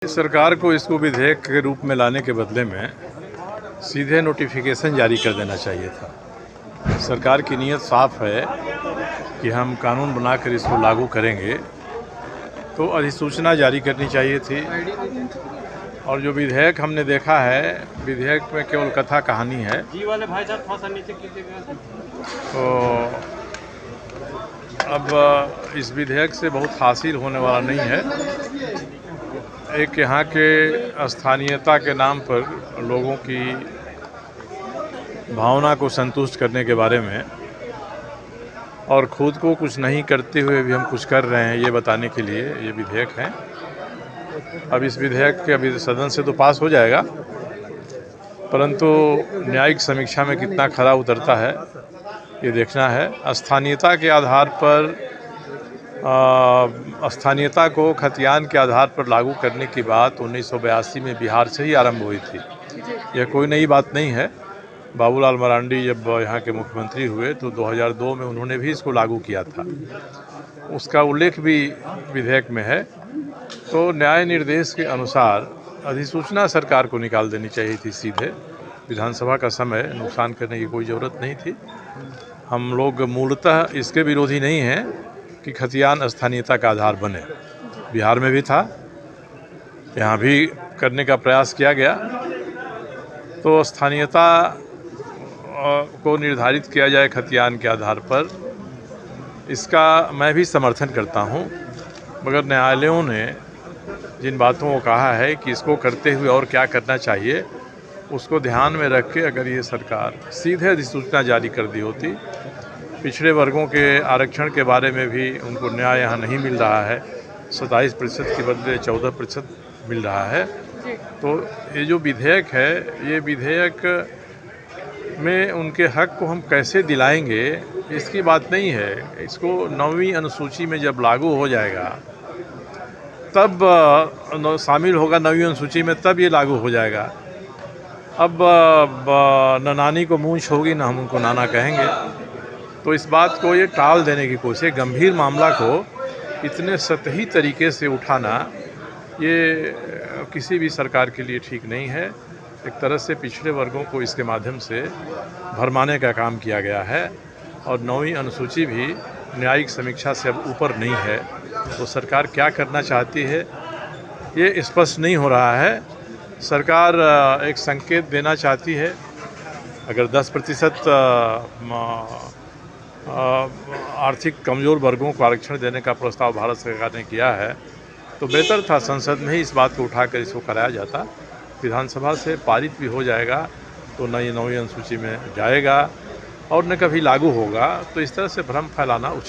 सरकार को इसको विधेयक के रूप में लाने के बदले में सीधे नोटिफिकेशन जारी कर देना चाहिए था। सरकार की नीयत साफ है कि हम कानून बनाकर इसको लागू करेंगे, तो अधिसूचना जारी करनी चाहिए थी। और जो विधेयक हमने देखा है, विधेयक में केवल कथा कहानी है। तो अब इस विधेयक से बहुत हासिल होने वाला नहीं है। एक यहाँ के स्थानीयता के नाम पर लोगों की भावना को संतुष्ट करने के बारे में और खुद को कुछ नहीं करते हुए भी हम कुछ कर रहे हैं, ये बताने के लिए ये विधेयक है। अब इस विधेयक के अभी सदन से तो पास हो जाएगा, परंतु न्यायिक समीक्षा में कितना खरा उतरता है ये देखना है। स्थानीयता के आधार पर स्थानीयता को खतियान के आधार पर लागू करने की बात 1982 में बिहार से ही आरंभ हुई थी। यह कोई नई बात नहीं है। बाबूलाल मरांडी जब यहाँ के मुख्यमंत्री हुए तो 2002 में उन्होंने भी इसको लागू किया था। उसका उल्लेख भी विधेयक में है। तो न्याय निर्देश के अनुसार अधिसूचना सरकार को निकाल देनी चाहिए थी सीधे। विधानसभा का समय नुकसान करने की कोई ज़रूरत नहीं थी। हम लोग मूलतः इसके विरोधी नहीं हैं कि खतियान स्थानीयता का आधार बने। बिहार में भी था, यहाँ भी करने का प्रयास किया गया। तो स्थानीयता को निर्धारित किया जाए खतियान के आधार पर, इसका मैं भी समर्थन करता हूँ। मगर न्यायालयों ने जिन बातों को कहा है कि इसको करते हुए और क्या करना चाहिए, उसको ध्यान में रख के अगर ये सरकार सीधे अधिसूचना जारी कर दी होती। पिछड़े वर्गों के आरक्षण के बारे में भी उनको न्याय यहाँ नहीं मिल रहा है। 27% के बदले 14% मिल रहा है। तो ये जो विधेयक है, ये विधेयक में उनके हक को हम कैसे दिलाएंगे, इसकी बात नहीं है। इसको 9वीं अनुसूची में जब लागू हो जाएगा तब शामिल होगा 9वीं अनुसूची में, तब ये लागू हो जाएगा। अब न नानी को मूंछ होगी, न हम उनको नाना कहेंगे। तो इस बात को ये टाल देने की कोशिश, गंभीर मामला को इतने सतही तरीके से उठाना, ये किसी भी सरकार के लिए ठीक नहीं है। एक तरह से पिछड़े वर्गों को इसके माध्यम से भरमाने का काम किया गया है। और 9वीं अनुसूची भी न्यायिक समीक्षा से अब ऊपर नहीं है। तो सरकार क्या करना चाहती है ये स्पष्ट नहीं हो रहा है। सरकार एक संकेत देना चाहती है। अगर 10% आर्थिक कमज़ोर वर्गों को आरक्षण देने का प्रस्ताव भारत सरकार ने किया है, तो बेहतर था संसद में ही इस बात को उठाकर इसको कराया जाता। विधानसभा से पारित भी हो जाएगा तो न ये 9वीं अनुसूची में जाएगा और न कभी लागू होगा। तो इस तरह से भ्रम फैलाना